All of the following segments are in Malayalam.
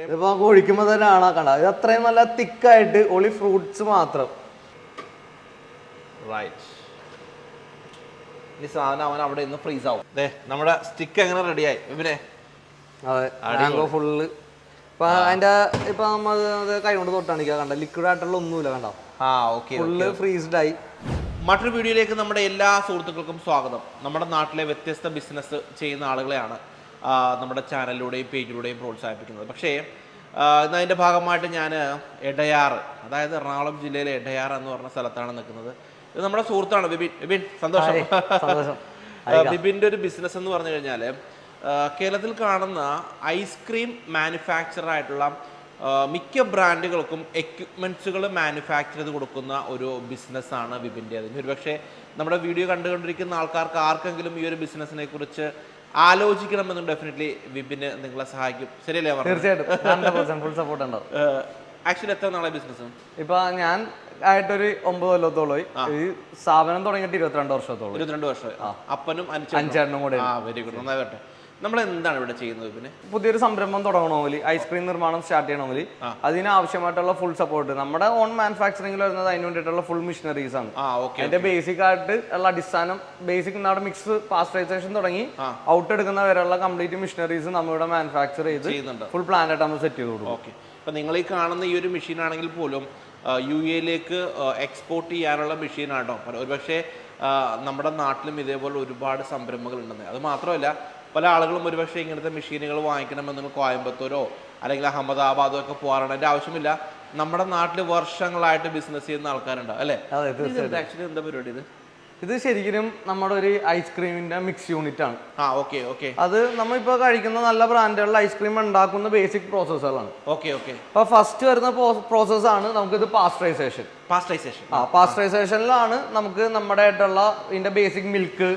ഇതിപ്പോ ഒഴിക്കുമ്പോ തന്നെ കാണാൻ കണ്ട ഇത് അത്രയും നല്ല തിക്കായിട്ട് ഒളി ഫ്രൂട്ട്സ് മാത്രം. റൈറ്റ്. ഈ സാധനം അവൻ അവിടെ നിന്ന് ഫ്രീസ് ആവും. നമ്മുടെ സ്റ്റിക്ക് എങ്ങനെ റെഡിയായി ഇവനെ? അതെ, മാംഗോ ഫുള്ള്. ഇപ്പൊ അതിന്റെ ഇപ്പൊ നമ്മൾ കൈ കൊണ്ട് തൊട്ടാണിക്കാ കണ്ട ലിക്വിഡ് ആയിട്ടുള്ള ഒന്നുമില്ല കണ്ടോ. ഫുള്ള് ഫ്രീസ്ഡ് ആയി. മറ്റൊരു വീഡിയോയിലേക്ക് നമ്മുടെ എല്ലാ സുഹൃത്തുക്കൾക്കും സ്വാഗതം. നമ്മുടെ നാട്ടിലെ വ്യത്യസ്ത ബിസിനസ് ചെയ്യുന്ന ആളുകളെയാണ് നമ്മുടെ ചാനലിലൂടെയും പേജിലൂടെയും പ്രോത്സാഹിപ്പിക്കുന്നത്. പക്ഷേ ഇന്നതിൻ്റെ ഭാഗമായിട്ട് ഞാൻ എടയാർ, അതായത് എറണാകുളം ജില്ലയിലെ എടയാർ എന്ന് പറഞ്ഞ സ്ഥലത്താണ് നിൽക്കുന്നത്. ഇത് നമ്മുടെ സുഹൃത്താണ് ബിബിൻ. സന്തോഷം. ബിബിൻ്റെ ഒരു ബിസിനസ് എന്ന് പറഞ്ഞു കഴിഞ്ഞാൽ കേരളത്തിൽ കാണുന്ന ഐസ്ക്രീം മാനുഫാക്ചർ ആയിട്ടുള്ള മിക്ക ബ്രാൻഡുകൾക്കും എക്യുപ്മെൻറ്റ്സുകൾ മാനുഫാക്ചർ ചെയ്ത് കൊടുക്കുന്ന ഒരു ബിസിനസ്സാണ് ബിബിൻ്റെ. അതിന് ഒരുപക്ഷെ നമ്മുടെ വീഡിയോ കണ്ടുകൊണ്ടിരിക്കുന്ന ആൾക്കാർക്ക് ആർക്കെങ്കിലും ഈ ഒരു ബിസിനസ്സിനെ കുറിച്ച് ആലോചിക്കണമെന്നും ഡെഫിനറ്റ്ലി വിപിന് നിങ്ങളെ സഹായിക്കും. ശരിയല്ലേ? തീർച്ചയായിട്ടും. ആക്ച്വലി എത്ര നാളെ ബിസിനസ്? ഇപ്പൊ ഞാൻ ആയിട്ടൊരു 9 കൊല്ലത്തോളമായി. ഈ സ്ഥാപനം തുടങ്ങിയിട്ട് 22 വർഷത്തോളം. 22 വർഷം. അപ്പനും അഞ്ചേട്ടനും കൂടെ. വെരി ഗുഡ്, നന്നായിട്ട്. നമ്മൾ എന്താണ് ഇവിടെ ചെയ്യുന്നത്? പിന്നെ പുതിയൊരു സംരംഭം തുടങ്ങണമെങ്കിൽ, ഐസ്ക്രീം നിർമ്മാണം സ്റ്റാർട്ട് ചെയ്യണമെങ്കിൽ അതിനാവശ്യമായിട്ടുള്ള ഫുൾ സപ്പോർട്ട് നമ്മുടെ ഓൺ മാനുഫാക്ചറിംഗിൽ വരുന്നത് അതിന് വേണ്ടിയിട്ടുള്ള ഫുൾ മെഷീനറീസ് ആണ്. അതിന്റെ ബേസിക് ആയിട്ട് ഉള്ള അടിസ്ഥാനം ബേസിക് നമ്മുടെ മിക്സ് പാസ്ചറൈസേഷൻ തുടങ്ങി ഔട്ട് എടുക്കുന്ന വരെയുള്ള കംപ്ലീറ്റ് മെഷീനറീസ് നമ്മളിവിടെ മാനുഫാക്ചർ ചെയ്ത് ഫുൾ പ്ലാൻ ആയിട്ട് നമ്മൾ സെറ്റ് ചെയ്ത് കൊടുക്കും. ഓക്കെ. അപ്പൊ നിങ്ങൾ ഈ കാണുന്ന ഈ ഒരു മെഷീൻ ആണെങ്കിൽ പോലും UAE എക്സ്പോർട്ട് ചെയ്യാനുള്ള മെഷീനാണോ? ഒരുപക്ഷെ നമ്മുടെ നാട്ടിലും ഇതേപോലെ ഒരുപാട് സംരംഭങ്ങൾ ഉണ്ടെന്ന്. അത് മാത്രമല്ല, പല ആളുകളും ഒരുപക്ഷെ ഇങ്ങനത്തെ മെഷീനുകൾ വാങ്ങിക്കണമെന്ന് നിങ്ങൾ കോയമ്പത്തൂരോ അല്ലെങ്കിൽ അഹമ്മദാബാദോ ഒക്കെ പോകാറുണ്ട്. അതിൻ്റെ ആവശ്യമില്ല. നമ്മുടെ നാട്ടിൽ വർഷങ്ങളായിട്ട് ബിസിനസ് ചെയ്യുന്ന ആൾക്കാരുണ്ടാവും അല്ലേ? ആക്ച്വലി എന്താ പരിപാടി ഇത്? ഇത് ശരിക്കും നമ്മുടെ ഒരു ഐസ്ക്രീമിന്റെ മിക്സ് യൂണിറ്റ് ആണ്. ഓക്കെ. അത് നമ്മളിപ്പോ കഴിക്കുന്ന നല്ല ബ്രാൻഡുകളിൽ ഐസ്ക്രീം ഉണ്ടാക്കുന്ന ബേസിക് പ്രോസസ്സുകളാണ്. ഓക്കെ. അപ്പൊ ഫസ്റ്റ് വരുന്ന പ്രോസസ് ആണ് നമുക്ക് ഇത് പാസ്ചറൈസേഷൻ. പാസ്ചറൈസേഷനിലാണ് നമുക്ക് നമ്മുടെ ആയിട്ടുള്ള ഇതിന്റെ basic milk,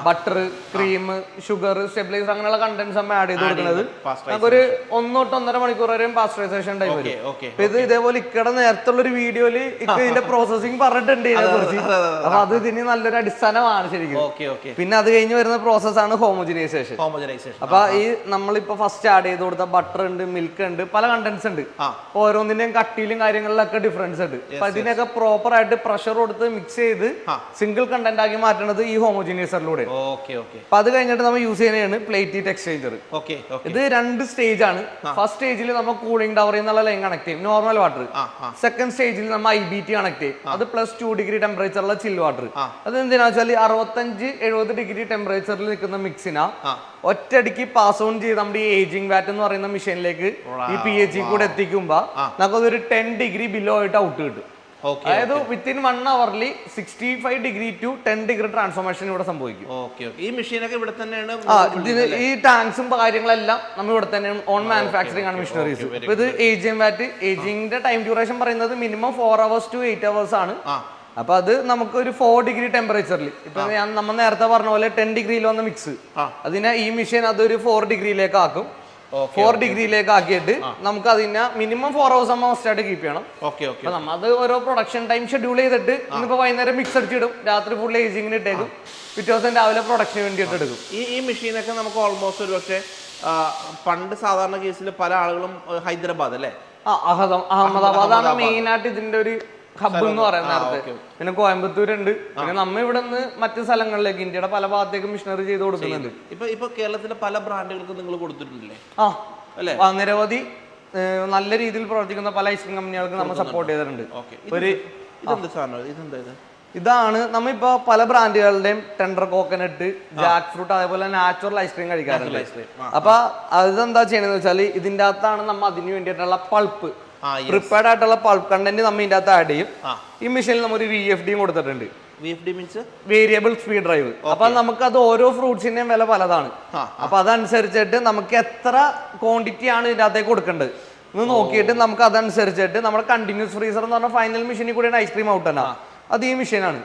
butter, cream, sugar, stabiliser അങ്ങനെയുള്ള കണ്ടന്റ്സ് നമ്മൾ ആഡ് ചെയ്ത് കൊടുക്കുന്നത്. നമുക്കൊരു 1 തൊട്ട് 1.5 മണിക്കൂർ വരെയും പാസ്ചറൈസേഷൻ ടൈം വരും. ഇത് ഇതേപോലെ ഇക്കടെ നേരത്തുള്ള ഒരു വീഡിയോയില് ഇതിന്റെ പ്രോസസ്സിംഗ് പറഞ്ഞിട്ടുണ്ട് ഇതിനെ കുറിച്ച്. അപ്പൊ അത് ഇതിന് നല്ലൊരു അടിസ്ഥാനമാണ് ശരിക്കും. പിന്നെ അത് കഴിഞ്ഞ് വരുന്ന പ്രോസസ്സാണ് ഹോമോജിനൈസേഷൻ. അപ്പൊ ഈ നമ്മളിപ്പോ ഫസ്റ്റ് ആഡ് ചെയ്ത് കൊടുത്ത ബട്ടർ ഉണ്ട്, മിൽക്ക് ഉണ്ട്, പല കണ്ടന്റ്സ് ഉണ്ട്. ഓരോന്നിന്റെയും കട്ടിയിലും കാര്യങ്ങളിലൊക്കെ ഡിഫറൻസ് ഉണ്ട്. അപ്പൊ ഇതിനൊക്കെ പ്രോപ്പർ ആയിട്ട് പ്രഷർ കൊടുത്ത് മിക്സ് ചെയ്ത് സിംഗിൾ കണ്ടന്റ് ആക്കി മാറ്റുന്നത് ഈ ഹോമോജിനൈസറിലൂടെ. അപ്പൊ അത് കഴിഞ്ഞിട്ട് നമ്മൾ യൂസ് ചെയ്യുന്നതാണ് പ്ലേറ്റ് ഹീറ്റ് എക്സ്ചേഞ്ചർ. ഇത് 2 സ്റ്റേജ് ആണ്. ഫസ്റ്റ് സ്റ്റേജിൽ നമ്മൾ കൂളിംഗ് ടവറിൽ നിന്നുള്ള ലൈൻ കണക്ട് ചെയ്യും, നോർമൽ വാട്ടർ. സെക്കൻഡ് സ്റ്റേജിൽ നമ്മൾ IBT കണക്ട് ചെയ്യും, അത് +2 ഡിഗ്രി ടെമ്പറേച്ചറിലുള്ള ചിൽ വാട്ടർ. അത് എന്തിനാ വെച്ചാൽ 65-70 ഡിഗ്രി ടെമ്പറേച്ചറിൽ നിൽക്കുന്ന മിക്സിനാ ഒറ്റയടിക്ക് പാസ് ഓൺ ചെയ്ത് നമ്മുടെ ഈ ഏജിംഗ് വാറ്റ് എന്ന് പറയുന്ന മെഷീനിലേക്ക് ഈ PH കൂടെ എത്തിക്കുമ്പോ നമുക്കതൊരു 10 ഡിഗ്രി ബിലോ ആയിട്ട് ഔട്ട് കിട്ടും. അതായത് വിത്തിൻ 1 hourൽ 65 ഡിഗ്രി ടു 10 ഡിഗ്രി ട്രാൻസ്ഫോർമേഷൻ ഇവിടെ സംഭവിക്കും. ഈ മെഷീനൊക്കെ ഇവിടെ തന്നെയാണ്. ഈ ടാങ്ക്സും കാര്യങ്ങളെല്ലാം നമ്മൾ ഇവിടെ തന്നെയാണ്. ഓൺ മാനുഫാക്ചറിംഗ് ആണ് മെഷീനറീസ്. ഇത് ഏജിംഗ് വാറ്റ്, ഏജിംഗിന്റെ ടൈം ഡ്യൂറേഷൻ പറയുന്നത് മിനിമം 4 hours to 8 hours ആണ്. അപ്പൊ അത് നമുക്ക് ഒരു 4 ഡിഗ്രി ടെമ്പറേച്ചറിൽ, ഇപ്പൊ നമ്മൾ നേരത്തെ പറഞ്ഞ പോലെ 10 ഡിഗ്രിയിൽ വന്ന മിക്സ് അതിനെ ഈ മെഷീൻ അതൊരു 4 ഡിഗ്രിയിലേക്ക് ആക്കും. 4 ഡിഗ്രിയിലേക്ക് ആക്കിയിട്ട് നമുക്ക് അതിനെ മിനിമം 4 hours മസ്റ്റായിട്ട് കീപ്പ് ചെയ്യണം. അപ്പൊ നമ്മൾ ഓരോ പ്രൊഡക്ഷൻ ടൈം ഷെഡ്യൂൾ ചെയ്തിട്ട് ഇന്നിപ്പോ വൈകുന്നേരം മിക്സ് അടിച്ചിടും, രാത്രി ഫുൾ ഏജിങ്ങിന് ഇട്ടേക്കും, പിറ്റേ ദിവസം രാവിലെ പ്രൊഡക്ഷന് വേണ്ടിയിട്ട് എടുക്കും. ഈ മെഷീനൊക്കെ നമുക്ക് ഓൾമോസ്റ്റ് ഒരു പക്ഷേ പണ്ട് സാധാരണ കേസിൽ പല ആളുകളും ഹൈദരാബാദ് അല്ലേ, അഹമ്മദാബാദാണ് മെയിൻ ആയിട്ട് ഇതിന്റെ ഒരു ഹബ് എന്ന് പറയുന്നത്. പിന്നെ കോയമ്പത്തൂർ ഉണ്ട്. പിന്നെ നമ്മ ഇവിടെ നിന്ന് മറ്റു സ്ഥലങ്ങളിലേക്ക് ഇന്ത്യയുടെ പല ഭാഗത്തേക്കും മിഷനറി ചെയ്ത് കൊടുക്കുന്നുണ്ട്. ഇപ്പൊ കേരളത്തിലെ പല ബ്രാൻഡുകൾക്ക് നിങ്ങൾ കൊടുത്തിട്ടില്ലേ? നിരവധി നല്ല രീതിയിൽ പ്രവർത്തിക്കുന്ന പല ഐസ്ക്രീം കമ്പനികൾക്ക് നമ്മൾ സപ്പോർട്ട് ചെയ്തിട്ടുണ്ട്. ഇതാണ് നമ്മിപ്പോ പല ബ്രാൻഡുകളുടെയും ടെൻഡർ കോക്കനട്ട്, ജാക്ക് ഫ്രൂട്ട്, അതേപോലെ നാച്ചുറൽ ഐസ്ക്രീം കഴിക്കാറുണ്ട്. അപ്പൊ അതെന്താ ചെയ്യണമെന്ന് വെച്ചാൽ ഇതിന്റെ അകത്താണ് നമ്മൾ അതിന് വേണ്ടിയിട്ടുള്ള പൾപ്പ്, പ്രിപ്പയർഡ് ആയിട്ടുള്ള പൾപ്പ് കണ്ടന്റ് നമ്മൾ ഇതിന്റെ അകത്ത് ആഡ് ചെയ്യും. ഈ മെഷീനിൽ നമ്മൾ ഒരു VFD കൊടുത്തിട്ടുണ്ട്, വേരിയബിൾ സ്പീഡ് ഡ്രൈവ്. അപ്പൊ നമുക്ക് അത് ഓരോ ഫ്രൂട്ട്സിന്റെയും വില പലതാണ്. അപ്പൊ അതനുസരിച്ചിട്ട് നമുക്ക് എത്ര ക്വാണ്ടിറ്റി ആണ് ഇതിന്റെ അകത്തേക്ക് കൊടുക്കേണ്ടത് എന്ന് നോക്കിയിട്ട് നമുക്ക് അതനുസരിച്ചിട്ട് നമ്മുടെ കണ്ടിന്യൂസ് ഫ്രീസർ എന്ന് പറഞ്ഞ ഫൈനൽ മെഷീനിൽ കൂടെയാണ് ഐസ്ക്രീം ഔട്ട് തന്നെ. അത് ഈ മെഷീനാണ്.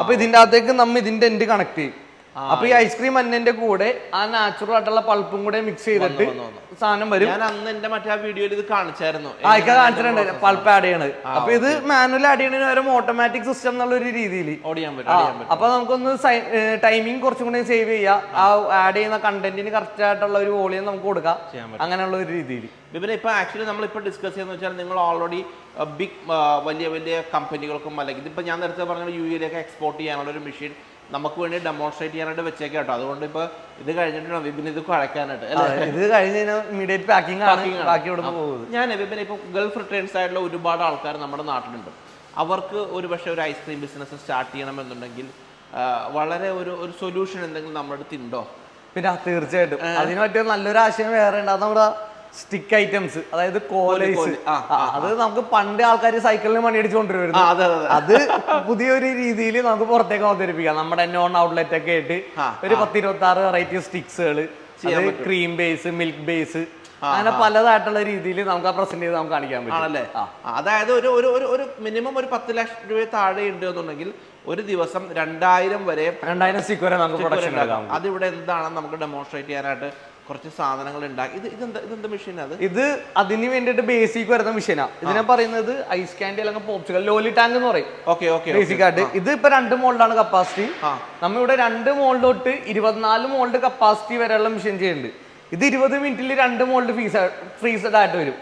അപ്പൊ ഇതിന്റെ അകത്തേക്ക് നമ്മൾ ഇതിന്റെ എൻഡ് കണക്ട് ചെയ്യും. അപ്പൊ ഈ ഐസ്ക്രീം മഞ്ഞന്റെ കൂടെ ആ നാച്ചുറൽ ആയിട്ടുള്ള പൾപ്പും കൂടെ മിക്സ് ചെയ്തിട്ട് സാധനം വരും. ഞാൻ അന്ന് എന്റെ മറ്റേ വീഡിയോയിൽ ഇത് കാണിച്ചായിരുന്നു, കാണിച്ചിട്ടുണ്ട് പൾപ്പ് ആഡ് ചെയ്യണത്. അപ്പൊ ഇത് മാനുവൽ ആഡ് ചെയ്യണതിന് വരെ ഓട്ടോമാറ്റിക് സിസ്റ്റം എന്നുള്ള ഒരു രീതിയിൽ അപ്പൊ നമുക്കൊന്ന് ടൈമിംഗ് കുറച്ചും കൂടി സേവ് ചെയ്യാം. ആ ആഡ് ചെയ്യുന്ന കണ്ടന്റിന് കറക്റ്റ് ആയിട്ടുള്ള ഒരു വോളിയം നമുക്ക് കൊടുക്കാം, അങ്ങനെയുള്ള ഒരു രീതിയിൽ. പിന്നെ ഇപ്പൊ ആക്ച്വലി നമ്മളിപ്പോൾ ഡിസ്കസ് ചെയ്യുന്ന വെച്ചാൽ നിങ്ങൾ ഓൾറെഡി ബിഗ് വലിയ വലിയ കമ്പനികൾക്കും അല്ലെങ്കിൽ ഇതിപ്പോൾ ഞാൻ നേരത്തെ പറഞ്ഞ യുഎയിലേക്ക് എക്സ്പോർട്ട് ചെയ്യാനുള്ള ഒരു മെഷീൻ നമുക്ക് വേണ്ടി ഡെമോൺസ്ട്രേറ്റ് ചെയ്യാനായിട്ട് വെച്ചേക്കാം കേട്ടോ. അതുകൊണ്ട് ഇപ്പൊ ഇത് കഴിഞ്ഞിട്ട് വിപിൻ ഇത് കുഴക്കാനായിട്ട് ഇത് കഴിഞ്ഞ് ഇമ്മീഡിയറ്റ് പാക്കിംഗ് ബാക്കി പോകുന്നത്. ഞാൻ വിപിൻ ഇപ്പൊ ഗൾഫ് റിട്ടേൺസ് ആയിട്ടുള്ള ഒരുപാട് ആൾക്കാർ നമ്മുടെ നാട്ടിലുണ്ട്. അവർക്ക് ഒരു പക്ഷേ ഒരു ഐസ്ക്രീം ബിസിനസ് സ്റ്റാർട്ട് ചെയ്യണമെന്നുണ്ടെങ്കിൽ വളരെ ഒരു സൊല്യൂഷൻ എന്തെങ്കിലും നമ്മുടെ അടുത്ത് ഉണ്ടോ? പിന്നെ തീർച്ചയായിട്ടും അതിന് പറ്റിയ നല്ലൊരു ആശയം വേറെ ഉണ്ട്. അത് നമ്മുടെ സ്റ്റിക്ക് ഐറ്റംസ്, അതായത് കോലൈസ്. അത് നമുക്ക് പണ്ട് ആൾക്കാർ സൈക്കിളിന് മണി അടിച്ചുകൊണ്ടിരുന്നു. അത് പുതിയൊരു രീതിയിൽ നമുക്ക് പുറത്തേക്ക് അവതരിപ്പിക്കാം. നമ്മുടെ നോൺ ഔട്ട്ലെറ്റ് ഒക്കെ ആയിട്ട് ഒരു 10-26 വെറൈറ്റി സ്റ്റിക്സുകൾ, ക്രീം ബേസ്, മിൽക്ക് ബേസ്, അങ്ങനെ പലതായിട്ടുള്ള രീതിയിൽ നമുക്ക് ആ പ്രസന്റ് ചെയ്ത് നമുക്ക് കാണിക്കാൻ പറ്റും. ആണല്ലേ? അതായത് ഒരു മിനിമം ഒരു 10 ലക്ഷം രൂപ താഴെ ഉണ്ട് എന്നുണ്ടെങ്കിൽ ഒരു ദിവസം 2000 സ്റ്റിക്ക് വരെ നമുക്ക് പ്രൊഡക്ഷൻ എടുക്കാം. അതിവിടെ എന്താണെന്ന് നമുക്ക് ഡെമോൺസ്ട്രേറ്റ് ചെയ്യാനായിട്ട് കുറച്ച് സാധനങ്ങൾ ഉണ്ടാക്കി. ഇതെന്താ മെഷീൻ? ഇത് അതിന് വേണ്ടിയിട്ട് ബേസിക് വരുന്ന മെഷീനാണ്. ഇതിനെ പറയുന്നത് ഐസ് ക്യാൻഡി അല്ലെങ്കിൽ പോപ്സിക്കൽ ലോലി ടാങ്ക് എന്ന് പറയും. ബേസിക് ആയിട്ട് ഇത് ഇപ്പൊ 2 മോൾഡാണ് കപ്പാസിറ്റി. നമ്മളിവിടെ 2 മോൾഡ് തൊട്ട് 24 മോൾഡ് കപ്പാസിറ്റി വരെയുള്ള മെഷീൻ ചെയ്യുന്നുണ്ട്. ഇത് 20 മിനിറ്റിൽ 2 മോൾഡ് ഫ്രീസഡ് ആയിട്ട് വരും.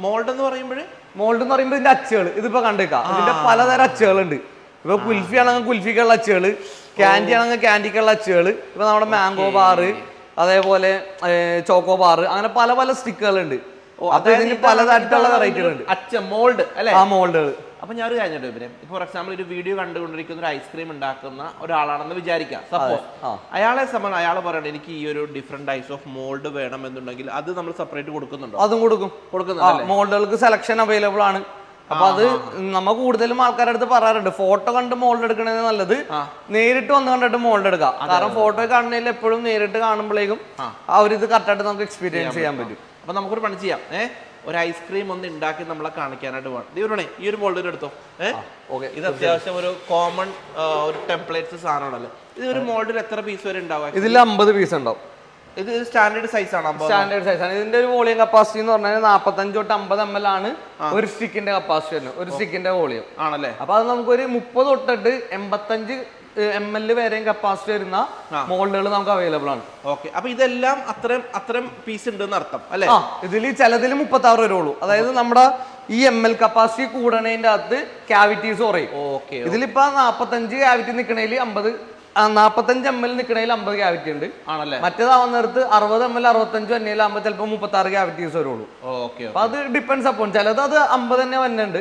മോൾഡ് എന്ന് പറയുമ്പോൾ ഇതിന്റെ അച്ചുകൾ ഇതിപ്പോ കണ്ടേക്കാം. ഇതിന്റെ പലതരം അച്ചുകളുണ്ട്. ഇപ്പൊ കുൽഫി ആണെങ്കിൽ കുൽഫിക്കുള്ള അച്ചുകള്, ക്യാൻഡി ആണെങ്കിൽ ക്യാൻഡിക്കുള്ള അച്ചുകള്, ഇപ്പൊ നമ്മുടെ മാംഗോ ബാറ്, അതേപോലെ ചോക്കോ ബാർ, അങ്ങനെ പല പല സ്റ്റിക്കുകളുണ്ട്. അപ്പൊ ഇതിന് പലതരത്തിലുള്ള വെറൈറ്റികളുണ്ട്. മോൾഡ് അല്ലെ? ആ മോൾഡുകൾ. അപ്പൊ ഞാൻ ഒരു കാര്യം ചോദിക്കാം. ഫോർ എക്സാമ്പിൾ ഒരു വീഡിയോ കണ്ടുകൊണ്ടിരിക്കുന്ന ഒരു ഐസ്ക്രീം ഉണ്ടാക്കുന്ന ഒരാളാണെന്ന് വിചാരിക്കാം. സപ്പോസ് അയാളെ സംബന്ധിച്ച് അയാൾ പറയണം എനിക്ക് ഈ ഒരു ഡിഫറെന്റ് ടൈപ്സ് ഓഫ് മോൾഡ് വേണം എന്നുണ്ടെങ്കിൽ അത് നമ്മൾ സെപ്പറേറ്റ് കൊടുക്കുന്നുണ്ടോ? അതും കൊടുക്കുന്നുണ്ട്. മോൾഡുകൾക്ക് സെലക്ഷൻ അവൈലബിൾ ആണ്. അപ്പൊ അത് നമ്മ കൂടുതലും ആൾക്കാരുടെ അടുത്ത് പറയാറുണ്ട്, ഫോട്ടോ കണ്ട് മോൾഡ് എടുക്കണത് നല്ലത് നേരിട്ട് വന്ന് കണ്ടിട്ട് മോൾഡ് എടുക്കാം. കാരണം ഫോട്ടോ കാണുന്നതിൽ എപ്പോഴും നേരിട്ട് കാണുമ്പോഴേക്കും ആ ഒരു ഇത് കറക്റ്റായിട്ട് നമുക്ക് എക്സ്പീരിയൻസ് ചെയ്യാൻ പറ്റും. അപ്പൊ നമുക്കൊരു പണി ചെയ്യാം. ഒരു ഐസ്ക്രീം ഒന്ന് ഉണ്ടാക്കി നമ്മളെ കാണിക്കാനായിട്ട് വേണം. ഇവരുടെ ഈ ഒരു മോൾഡ് എടുത്തോ. ഇത് അത്യാവശ്യം ഒരു കോമൺ ഒരു ടെംപ്ലേറ്റ്സ് സാധനമാണല്ലോ. ഇത് ഒരു മോൾഡിൽ എത്ര പീസ് വരെ ഉണ്ടാവും? ഇതിൽ 50 പീസ് ഉണ്ടാവും. ഇത് സ്റ്റാൻഡേർഡ് സൈസ് ആണ്. സ്റ്റാൻഡേർഡ് സൈസ് ആണ്. ഇതിന്റെ ഒരു വോളിയം കപ്പാസിറ്റി എന്ന് പറഞ്ഞാൽ 45 തൊട്ട് 50 ml ആണ് ഒരു സ്റ്റിക്കിന്റെ കപ്പാസിറ്റി വരുന്നത്, ഒരു സ്റ്റിക്കിന്റെ വോളിയം ആണല്ലേ. അപ്പൊ അത് നമുക്കൊരു 30 തൊട്ടിട്ട് 85 ml വരെയും കപ്പാസിറ്റി വരുന്ന മോൾഡുകൾ നമുക്ക് അവൈലബിൾ ആണ്. ഓക്കെ. അപ്പൊ ഇതെല്ലാം അത്രയും പീസ് ഉണ്ടെന്ന് അർത്ഥം അല്ലെ? ഇതിൽ ചിലതിൽ 36 വരുള്ളൂ. അതായത് നമ്മുടെ ഈ ML കപ്പാസിറ്റി കൂടണതിന്റെ അകത്ത് ക്യാവിറ്റീസ് കുറയും. ഇതിലിപ്പോ 45 ക്യാവിറ്റി നിൽക്കണേൽ 45 ml നിൽക്കണേൽ 50 ക്യാവിറ്റി ഉണ്ട് ആണല്ലേ. മറ്റേതാവുന്നിടത്ത് 60 ml 65 എണ്ണയിലാകുമ്പോൾ ചിലപ്പോൾ 36 ക്യാവിറ്റീസ് വരുള്ളൂ. അപ്പൊ അത് ഡിപ്പെൻസ് അപ്പോൾ ചിലത് അത് 50 തന്നെ വന്നുണ്ട്.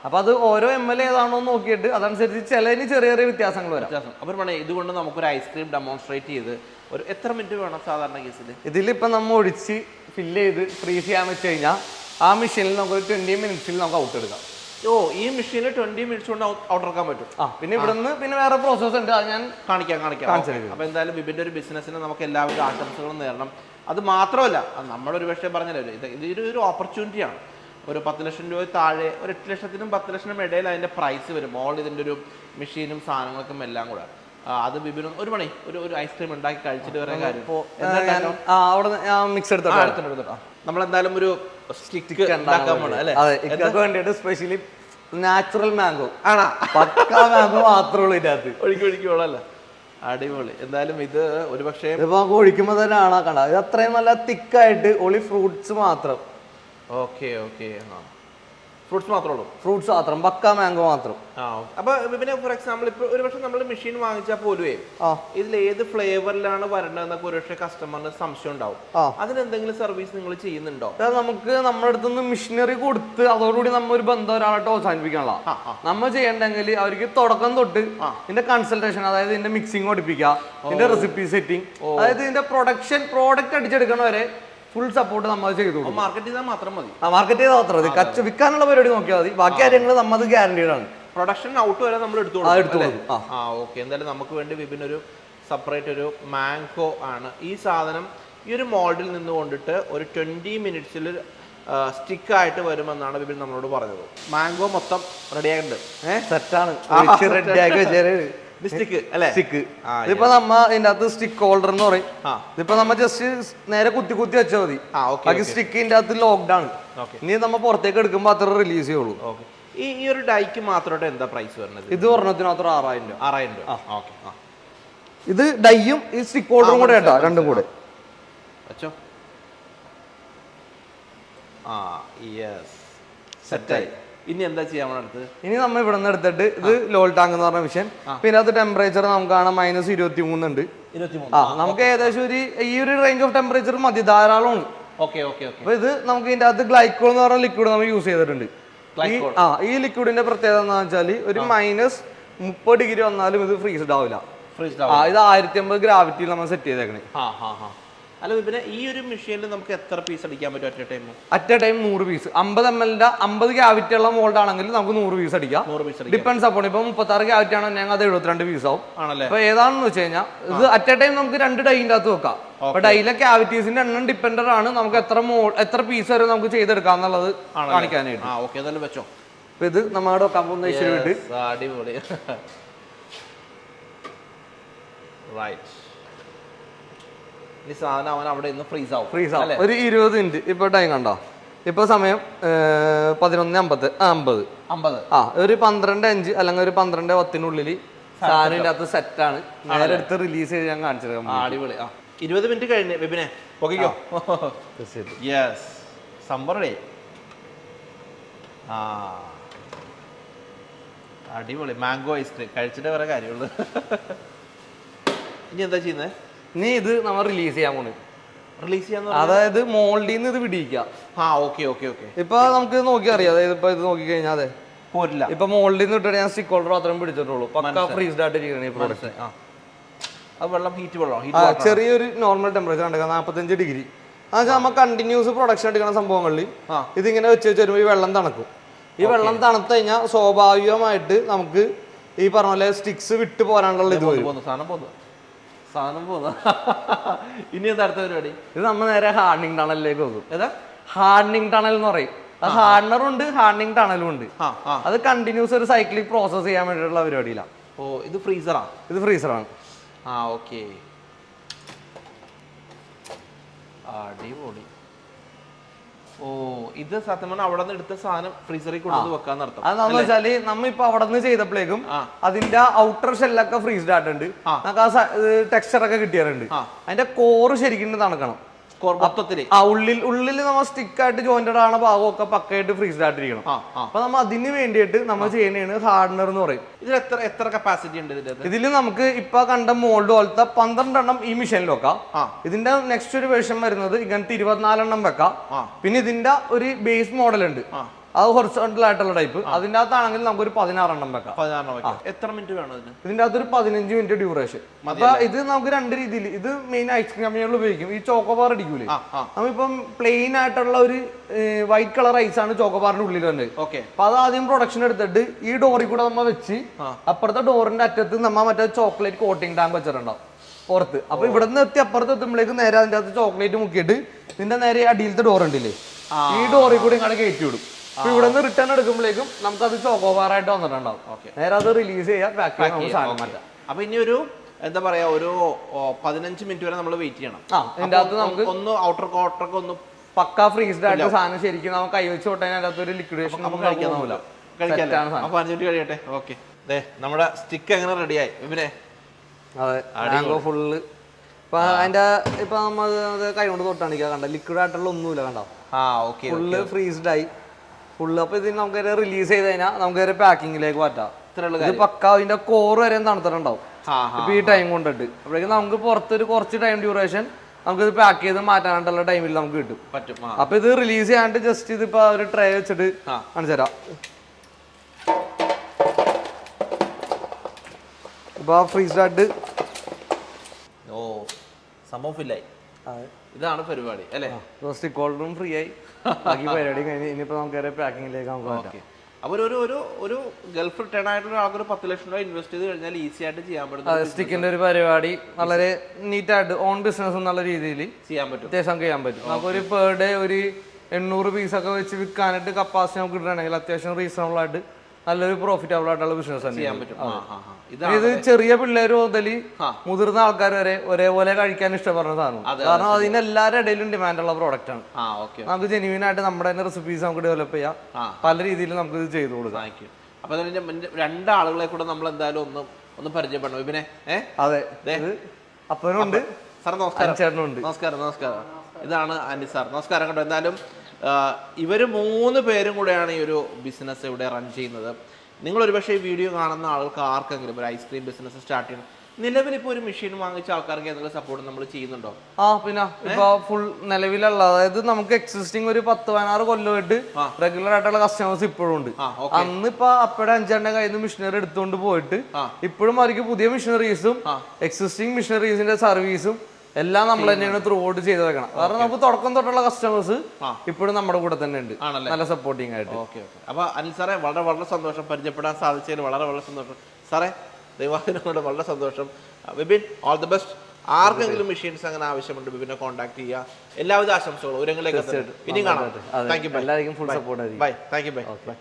അപ്പൊ അത് ഓരോ ML ഏതാണോ നോക്കിയിട്ട് അതനുസരിച്ച് ചിലതിന് ചെറിയ ചെറിയ വ്യത്യാസങ്ങൾ വരാം. അപ്പൊ ഇതുകൊണ്ട് നമുക്കൊരു ഐസ്ക്രീം ഡെമോൺസ്ട്രേറ്റ് ചെയ്ത് ഒരു എത്ര മിനിറ്റ് വേണം സാധാരണ കേസിൽ? ഇതിലിപ്പോ നമ്മൾ ഒഴിച്ച് ഫില്ല് ചെയ്ത് ഫ്രീസ് ചെയ്യാൻ വെച്ച് കഴിഞ്ഞാൽ ആ മെഷീനിൽ നമുക്കൊരു 20 മിനിറ്റ്സിൽ നമുക്ക് ഔട്ട് എടുക്കാം. ഈ മെഷീനിൽ 20 മിനിറ്റ്സ് കൊണ്ട് ഔട്ട് എടുക്കാൻ പറ്റും. പിന്നെ ഇവിടുന്ന് പിന്നെ വേറെ പ്രോസസ് ഉണ്ട്, അത് ഞാൻ കാണിക്കാം. അപ്പൊ എന്തായാലും വിപിന്റെ ഒരു ബിസിനസ്സിന് നമുക്ക് എല്ലാവിധ ആശംസകളും നേരണം. അത് മാത്രമല്ല നമ്മളൊരു പക്ഷേ പറഞ്ഞല്ലോ, ഇതൊരു ഓപ്പർച്യൂണിറ്റിയാണ്. ഒരു 10 ലക്ഷം രൂപ താഴെ, ഒരു 8 ലക്ഷത്തിനും 10 ലക്ഷത്തിനും ഇടയിൽ അതിന്റെ പ്രൈസ് വരും. ഓൾ ഇതിന്റെ ഒരു മെഷീനും സാധനങ്ങൾക്കും എല്ലാം കൂടെ. അത് വിപിനും ഒരു മണി ഒരു ഐസ്ക്രീം ഉണ്ടാക്കി കഴിച്ചിട്ട് വരെ കാര്യം മിക്സ് എടുത്തിട്ടോ. നമ്മളെന്തായാലും ഒരു സ്റ്റിക്ക് ഉണ്ടാക്കാൻ പോണം അല്ലേ? വേണ്ടിയിട്ട് സ്പെഷ്യലി നാച്ചുറൽ മാംഗോ ആണോ? പക്ക മാംഗോ മാത്രമേ ഉള്ളൂ ഇതിനകത്ത്. ഒഴിക്കുള്ളല്ലേ? അടിപൊളി. എന്തായാലും ഇത് ഒരു പക്ഷേ നമുക്ക് ഒഴിക്കുമ്പോ തന്നെ കാണാൻ കണ്ട ഇത് അത്രയും നല്ല തിക്കായിട്ട് ഓൺലി ഫ്രൂട്ട്സ് മാത്രം. ഓക്കെ. ഫ്രൂട്ട്സ് മാത്രമേ ഉള്ളൂ? ഫ്രൂട്ട്സ് മാത്രം, പക്ക മാംഗോ മാത്രം. അപ്പൊ പിന്നെ ഫോർ എക്സാമ്പിൾ ഇപ്പൊ ഒരു പക്ഷെ നമ്മൾ മെഷീൻ വാങ്ങിച്ചാൽ പോലുവേ ഇതിൽ ഏത് ഫ്ലേവറിലാണ് വരേണ്ടതെന്നൊക്കെ ഒരു പക്ഷേ കസ്റ്റമറിന് സംശയം ഉണ്ടാവും. അതിനെന്തെങ്കിലും സർവീസ് നിങ്ങൾ ചെയ്യുന്നുണ്ടോ? നമുക്ക് നമ്മുടെ അടുത്തുനിന്ന് മെഷീനറി കൊടുത്ത് അതോടുകൂടി നമ്മൾ ഒരു ബന്ധം ഒരാളായിട്ട് അവസാനിപ്പിക്കാനുള്ള നമ്മൾ ചെയ്യണ്ടെങ്കിൽ അവർക്ക് തുടക്കം തൊട്ട് ഇതിന്റെ കൺസൾട്ടേഷൻ, അതായത് ഇതിന്റെ മിക്സിംഗ് പഠിപ്പിക്കുക, ഇതിന്റെ റെസിപ്പി സെറ്റിംഗ്, അതായത് ഇതിന്റെ പ്രോഡക്റ്റ് അടിച്ചെടുക്കണ വരെ ഫുൾ സപ്പോർട്ട് നമ്മൾ ചെയ്തു. മാർക്കറ്റ് ചെയ്താൽ മാത്രം മതി. മാർക്കറ്റ് ചെയ്താൽ മാത്രം മതി. വിൽക്കാനുള്ള പരിപാടി നോക്കിയാൽ മതി. ബാക്കി കാര്യങ്ങൾ നമ്മൾ ഗ്യാരണ്ടീഡ് ആണ്. പ്രൊഡക്ഷൻ ഔട്ട് വരെ നമ്മൾ എടുത്തു. ഓക്കെ. എന്തായാലും നമുക്ക് വേണ്ടി വിപിൻ ഒരു സെപ്പറേറ്റ് ഒരു മാംഗോ ആണ് ഈ സാധനം ഈ ഒരു മോൾഡിൽ നിന്ന് കൊണ്ടിട്ട് ഒരു 20 മിനിറ്റ്സിൽ സ്റ്റിക്കായിട്ട് വരുമെന്നാണ് വിപിൻ നമ്മളോട് പറഞ്ഞത്. മാംഗോ മൊത്തം റെഡി ആയിട്ടുണ്ട്. സെറ്റാണ്. സ്റ്റിക്ക് അല്ലേ? സ്റ്റിക്ക്. ഇതിപ്പോ നമ്മ ഇതിന്റെ അകത്ത് സ്റ്റിക്ക് ഹോൾഡർ എന്ന് പറയും. ഇതിപ്പോ നമ്മ ജസ്റ്റ് നേരെ കുത്തി കുത്തി വെച്ചാൽ മതി. ബാക്കി സ്റ്റിക്ക് ഇതിന്റെ അകത്ത് ലോക്ക്ഡ് ആണ്. ഇനി നമ്മ പുറത്തേക്ക് എടുക്കുമ്പോ അത്ര റിലീസ് ചെയ്യുള്ളൂ. ഈ ഒരു ഡൈക്ക് മാത്രമായിട്ട് എന്താ പ്രൈസ് വരുന്നത്? ഇത് ഒരെണ്ണത്തിന് മാത്രം 6000 രൂപ. 6000 രൂപ. ഓക്കെ. ഇത് ഡൈയും ഈ സ്റ്റിക്ക് ഹോൾഡറും കൂടെ കേട്ടോ, രണ്ടും കൂടെ. സെറ്റായി. ഇനി എന്താ ചെയ്യാൻ അടുത്ത്? ഇനി നമ്മൾ ഇവിടെ നിന്ന് എടുത്തിട്ട് ഇത് ലോൾ ടാങ്ക് എന്ന് പറഞ്ഞ മെഷീൻ. പിന്നെ അത് ടെമ്പറേച്ചർ നമുക്ക് കാണാം -23 ഉണ്ട്. നമുക്ക് ഏകദേശം ഈ ഒരു റേഞ്ച് ഓഫ് ടെമ്പറേച്ചർ മതി, ധാരാളമാണ്. അപ്പൊ ഇത് നമുക്ക് ഇതിന്റെ അകത്ത് ഗ്ലൈക്കോൾ എന്ന് പറഞ്ഞ ലിക്വിഡ് നമ്മൾ യൂസ് ചെയ്തിട്ടുണ്ട്. ഈ ലിക്വിഡിന്റെ പ്രത്യേകത എന്താണെന്ന് വെച്ചാൽ ഒരു -30 ഡിഗ്രി വന്നാലും ഇത് ഫ്രീസ്ഡ് ആവില്ല. ഇത് 1050 ഗ്രാവിറ്റിയിൽ നമ്മൾ സെറ്റ് ചെയ്തേക്കണേ. അല്ല പിന്നെ ഈ ഒരു മെഷീനിൽ നമുക്ക് എത്ര പീസ് അടിക്കാൻ പറ്റും at a time? 100 piece. 50 ml 50 gravity ഉള്ള മോൾഡ് ആണെങ്കിൽ നമുക്ക് 100 പീസ് അടിക്കാം. ഡിപ്പെൻസ് അപ്പോൾ ഇപ്പൊ 36 ഗ്രാവിറ്റി ആണെങ്കിൽ ഞങ്ങൾ അത് 72 പീസ് ആവും. അപ്പൊ ഏതാണെന്ന് വെച്ച് കഴിഞ്ഞാൽ ഇത് അറ്റ് എ ടൈം നമുക്ക് 2 ഡൈൻ്റെ അകത്ത് വെക്കാം. അപ്പൊ ഡൈയിലെ ക്യാവിറ്റീസിന്റെ എണ്ണം ഡിപ്പെൻഡന്റ് ആണ് നമുക്ക് എത്ര പീസ് വരെ നമുക്ക് ചെയ്തെടുക്കാം എന്നുള്ളത് കാണിക്കാനായിട്ട്. വെച്ചോ. അപ്പൊ ഇത് നമ്മുടെ വെക്കാൻ പോകുന്ന ഇച്ചിരി അടിപൊളി. ഈ സാധനം അവൻ അവിടെ ഇന്ന് ഫ്രീസ് ആവും. ഒരു 20 മിനിറ്റ്. ഇപ്പൊ ടൈം കണ്ടോ? ഇപ്പൊ സമയം 11:50. ഒരു 12:05 അല്ലെങ്കിൽ ഒരു 12:10 സാധനം അകത്ത് സെറ്റ് ആണ്. നേരെ എടുത്ത് റിലീസ് ചെയ്ത് ഞാൻ കാണിച്ചത്. അടിപൊളി. 20 മിനിറ്റ് കഴിഞ്ഞ് വെബിനെ പൊക്കിക്കോ. യെസ്, സംഭവേ. അടിപൊളി. മാംഗോ ഐസ്ക്രീം കഴിച്ചിട്ട് വേറെ കാര്യമുള്ളൂ. ഇനി എന്താ ചെയ്യുന്നത്? ഇനി ഇത് നമ്മൾ റിലീസ് ചെയ്യാൻ പോണു. റിലീസ് ചെയ്യാൻ അതായത് മോൾഡിൽ നിന്ന് ഇത് പിടിക്കുക. ഇപ്പൊ നമുക്ക് നോക്കി അറിയാം. അതായത് ഇപ്പൊ ഇത് നോക്കി കഴിഞ്ഞാൽ അതെ പോരില്ല. ഇപ്പൊ മോൾഡിൽ നിന്ന് ഇട്ടിട്ട് ഞാൻ സ്റ്റിക്ക് ഹോൾഡർ മാത്രം പിടിച്ചിട്ടുള്ളൂ. പക്ക ഫ്രീസ്ഡ് ആയിട്ട് ഇരിക്കണം ഈ പ്രോഡക്റ്റ്. വെള്ളം ഹീറ്റ് ചെറിയൊരു നോർമൽ ടെമ്പറേച്ചർ ഉണ്ട് 45 ഡിഗ്രി. അതെന്നുവെച്ചാൽ നമ്മൾ കണ്ടിന്യൂസ് പ്രൊഡക്ഷൻ എടുക്കുന്ന സംഭവങ്ങളിൽ ഇതിങ്ങനെ വെച്ച് വരുമ്പോൾ ഈ വെള്ളം തണുക്കും. ഈ വെള്ളം തണുത്ത് കഴിഞ്ഞാൽ സ്വാഭാവികമായിട്ട് നമുക്ക് ഈ പറഞ്ഞ പോലെ സ്റ്റിക്സ് വിട്ട് പോരാനുള്ള ഇത് വരും. സാധനം പോകുന്ന. ഇനി എന്താ അടുത്ത പരിപാടി? ഇത് നമ്മൾ നേരെ ഹാർഡനിങ് ടണലിലേക്ക് പോകും. ഏതാ ഹാർഡനിങ് ടണൽ എന്ന് പറയും. അത് ഹാർഡനറും ഉണ്ട്, ഹാർഡനിങ് ടണലും ഉണ്ട്. അത് കണ്ടിന്യൂസ് ഒരു സൈക്ലിക് പ്രോസസ് ചെയ്യാൻ വേണ്ടിയിട്ടുള്ള പരിപാടിയിലാണ്. ഇത് ഫ്രീസറാ? ഇത് ഫ്രീസറാണ്. അടിപൊളി. ഇത് സത്യം പറഞ്ഞാൽ അവിടെ നിന്ന് എടുത്ത സാധനം ഫ്രീസറിൽ കൊണ്ടുവന്ന് വെക്കാന്ന് അർത്ഥം. അതെന്താന്ന് വെച്ചാല് നമ്മ ഇപ്പൊ അവിടെ നിന്ന് ചെയ്തപ്പോഴേക്കും അതിന്റെ ഔട്ടർ ഷെല്ലൊക്കെ ഫ്രീസ്ഡ് ആയിട്ടുണ്ട്. നമുക്ക് ആ ടെക്സ്ചർ ഒക്കെ കിട്ടിയാറുണ്ട്. അതിന്റെ കോറ് ശരിക്കും തണുക്കണം. ഉള്ളിൽ നമ്മൾ സ്റ്റിക്ക് ആയിട്ട് ജോയിന്റഡ് ആണ് ഭാഗമൊക്കെ പക്കയായിട്ട് ഫ്രീസ്ഡ് ആയിട്ടിരിക്കണം. അപ്പൊ നമ്മൾ അതിന് വേണ്ടിയിട്ട് നമ്മൾ ചെയ്യുന്നതാണ് ഹാർഡനർ എന്ന് പറയും. ഇതിൽ എത്ര കപ്പാസിറ്റി ഉണ്ട്? ഇതിൽ നമുക്ക് ഇപ്പൊ കണ്ട മോൾഡ് പോലത്തെ 12 എണ്ണം ഈ മെഷീനിൽ വെക്കാം. ഇതിന്റെ നെക്സ്റ്റ് ഒരു വേർഷൻ വരുന്നത് ഇങ്ങനത്തെ 24 എണ്ണം വെക്കാം. പിന്നെ ഇതിന്റെ ഒരു ബേസ് മോഡൽ ഉണ്ട്, അത് ഹൊറിസോണ്ടൽ ആയിട്ടുള്ള ടൈപ്പ്. അതിന്റെ അകത്താണെങ്കിൽ നമുക്ക് ഒരു 16 എണ്ണം വെക്കാം. എത്ര മിനിറ്റ് വേണം ഇതിന്റെ അകത്ത്? ഒരു 15 മിനിറ്റ് ഡ്യൂറേഷൻ. അപ്പൊ ഇത് നമുക്ക് 2 രീതിയിൽ. ഇത് മെയിൻ ഐസ്ക്രീം കമ്പനികൾ ഉപയോഗിക്കും. ഈ ചോക്കോബാർ അടിക്കൂലേ, നമ്മളിപ്പം പ്ലെയിൻ ആയിട്ടുള്ള ഒരു വൈറ്റ് കളർ ഐസ് ആണ് ചോക്കോബാറിന്റെ ഉള്ളിൽ തന്നെ. അപ്പൊ അത് ആദ്യം പ്രൊഡക്ഷൻ എടുത്തിട്ട് ഈ ഡോറിൽ കൂടെ നമ്മ വെച്ച് അപ്പുറത്തെ ഡോറിന്റെ അറ്റത്ത് നമ്മ മറ്റേ ചോക്ലേറ്റ് കോട്ടിംഗ് ടാങ്ക് വെച്ചിട്ടുണ്ടാവും പുറത്ത്. അപ്പൊ ഇവിടെ നിന്ന് എത്തി അപ്പുറത്ത് എത്തുമ്പോഴേക്ക് നേരെ അതിന്റെ അകത്ത് ചോക്ലേറ്റ് മുക്കിയിട്ട് ഇതിന്റെ നേരെ അടിയിലത്തെ ഡോർ ഉണ്ടല്ലേ, ഈ ഡോറിൽ കൂടെ ഇങ്ങനെ കയറ്റി വിടും. അപ്പൊ ഇവിടെ നിന്ന് റിട്ടേൺ എടുക്കുമ്പോഴേക്കും നമുക്ക് അത് ചോക്കോബാറായിട്ട് വന്നിട്ടുണ്ടാവും. നേരെ അത് റിലീസ് ചെയ്യാം, പാക്ക് ചെയ്യാൻ നമുക്ക് സാധനം മാറ്റാം. അപ്പൊ ഇനി ഒരു എന്താ പറയാ, ഒരു 15 മിനിറ്റ് വരെ നമ്മൾ വെയിറ്റ് ചെയ്യണം. ഇതിന്റെ അകത്ത് നമുക്ക് ഒന്ന് ഔട്ടർ കോട്ടറൊക്കെ ഒന്ന് പക്ക ഫ്രീസ്ഡ് ആയിട്ട് സാധനം ശരിക്കും നമുക്ക് കൈ വെച്ച് തൊട്ടതിന് അതിനകത്ത് ഒരു ലിക്വിഡേഷൻ നമുക്ക് കഴിക്കാനാവില്ല. കഴിയട്ടെ. ഓക്കെ, നമ്മുടെ സ്റ്റിക്ക് എങ്ങനെ റെഡിയായി ഇവരെ? അതെ, മാംഗോ ഫുള്ള്. ഇപ്പൊ അതിന്റെ ഇപ്പൊ നമ്മൾ കൈ കൊണ്ട് തൊട്ടാണിക്കാ കണ്ട, ലിക്വിഡ് ആയിട്ടുള്ള ഒന്നുമില്ല കണ്ടോ. ഫുള്ള് ഫ്രീസ്ഡ് ആയി ഫുള്ള്. അപ്പൊ ഇതിന് നമുക്ക് റിലീസ് ചെയ്ത് കഴിഞ്ഞാൽ നമുക്ക് പാക്കിങ്ങിലേക്ക് മാറ്റാം. ഇത് പക്ക അതിന്റെ കോറ് വരെ തണുത്തിട്ടുണ്ടാവും ഇപ്പൊ ഈ ടൈം കൊണ്ടിട്ട്. അപ്പോഴേക്കും നമുക്ക് പുറത്തൊരു കുറച്ച് ടൈം ഡ്യൂറേഷൻ നമുക്ക് ഇത് പാക്ക് ചെയ്ത് മാറ്റാനായിട്ടുള്ള ടൈമിൽ നമുക്ക് കിട്ടും. അപ്പൊ ഇത് റിലീസ് ചെയ്യാണ്ട് ജസ്റ്റ് ഇതിപ്പോ ഒരു ട്രേ വെച്ചിട്ട് കാണിച്ചു തരാം. ഇപ്പൊ ഫ്രീസ്ഡ് ആയിട്ട് സംഭവം ഫില്ലായി. ഇതാണ് പരിപാടി അല്ലേ? സ്റ്റിക്ക് ഹോൾഡറും ഫ്രീ ആയി, ബാക്കി പരിപാടി കഴിഞ്ഞ് ഇനിയിപ്പോ നമുക്ക് പാക്കിങ്ങിലേക്ക് നമുക്ക് മാറ്റാം. അപ്പോൾ ഒരു ഗൾഫ് റിട്ടേൺ ആയിട്ടുള്ള ആൾക്കൊരു 10 ലക്ഷം രൂപ ഇൻവെസ്റ്റ് ചെയ്ത് കഴിഞ്ഞാൽ ഈസി ആയിട്ട് ചെയ്യാൻ പറ്റും. സ്റ്റിക്കിന്റെ ഒരു പരിപാടി വളരെ നീറ്റായിട്ട് ഓൺ ബിസിനസ് എന്നുള്ള രീതിയിൽ ചെയ്യാൻ പറ്റും, അത്യാവശ്യം ചെയ്യാൻ പറ്റും. നമുക്കൊരു പെർ ഡേ ഒരു 800 പീസൊക്കെ വെച്ച് വിൽക്കാനായിട്ട് കപ്പാസിറ്റി നമുക്ക് കിട്ടണമെങ്കിൽ അത്യാവശ്യം റീസണബിൾ ആയിട്ട് നല്ലൊരു പ്രോഫിറ്റബിൾ ആയിട്ടുള്ള ബിസിനസ് ചെയ്യാൻ തന്നെയാണ്. പറ്റും. ഇത് ചെറിയ പിള്ളേർ മുതൽ മുതിർന്ന ആൾക്കാർ വരെ ഒരേപോലെ കഴിക്കാൻ ഇഷ്ടപ്പെടുന്ന സാധനം. കാരണം അതിന് എല്ലാവരുടെ ഇടയിലും ഡിമാൻഡുള്ള പ്രോഡക്റ്റ് ആണ്. നമുക്ക് ജെന്യൂൻ ആയിട്ട് നമ്മുടെ തന്നെ റെസിപ്പീസ് നമുക്ക് ഡെവലപ്പ് ചെയ്യാം. പല രീതിയിൽ നമുക്ക് ഇത് ചെയ്തു കൊടുക്കാം. അപ്പൊ രണ്ടാളുകളെ കൂടെ നമ്മൾ എന്തായാലും ഒന്ന് പരിചയപ്പെടണം. പിന്നെ അതെ, അപ്പനുണ്ട്, സാർ നമസ്കാരം. ചേട്ടനുണ്ട്. നമസ്കാരം. ഇതാണ് ആൻഡി സാർ. നമസ്കാരം കേട്ടോ. എന്തായാലും ഇവര് 3 പേരും കൂടെയാണ് ഈ ഒരു ബിസിനസ് ഇവിടെ റൺ ചെയ്യുന്നത്. നിങ്ങൾ ഒരുപക്ഷെ ഈ വീഡിയോ കാണുന്ന ആൾക്ക് ആർക്കെങ്കിലും ഒരു ഐസ്ക്രീം ബിസിനസ് സ്റ്റാർട്ട് ചെയ്യണം, നിലവിൽ ഇപ്പോൾ ഒരു മെഷീൻ വാങ്ങിച്ച ആൾക്കാർക്ക് എന്തെങ്കിലും സപ്പോർട്ട് നമ്മൾ ചെയ്യുന്നുണ്ടോ? പിന്നെ ഇപ്പൊ ഫുൾ നിലവിലുള്ള, അതായത് നമുക്ക് എക്സിസ്റ്റിംഗ് ഒരു 10-16 കൊല്ലമായിട്ട് റെഗുലർ ആയിട്ടുള്ള കസ്റ്റമേഴ്സ് ഇപ്പോഴും ഉണ്ട്. അന്ന് ഇപ്പൊ അപ്പയുടെ 5 കയ്യിൽ നിന്ന് മെഷീനറി എടുത്തുകൊണ്ട് പോയിട്ട് ഇപ്പോഴും അവർക്ക് പുതിയ മെഷീനറീസും എക്സിസ്റ്റിംഗ് മെഷീനറീസിന്റെ സർവീസും എല്ലാം നമ്മൾ തന്നെയാണ് ത്രൂ ഔട്ട് ചെയ്ത് വെക്കണം. കാരണം നമുക്ക് തുടക്കം തൊട്ടുള്ള കസ്റ്റമേഴ്സ് ഇപ്പോഴും നമ്മുടെ കൂടെ തന്നെ ഉണ്ട്, നല്ല സപ്പോർട്ടിങ് ആയിട്ട്. അപ്പൊ അനിൽ സാറേ, വളരെ സന്തോഷം, പരിചയപ്പെടാൻ സാധിച്ചതിൽ വളരെ സന്തോഷം സാറേ. ദൈവാദിനോട് വളരെ സന്തോഷം. Vipin, all the best. ആർക്കെങ്കിലും മെഷീൻസ് അങ്ങനെ ആവശ്യമുണ്ട് വിപിനെ കോൺടാക്ട് ചെയ്യുക. എല്ലാവിധ ആശംസകളും. ഉരങ്ങളിലേക്ക് ഇനിയും കാണാം. Thank you. എല്ലാവർക്കും full support. Bye. Thank you. By.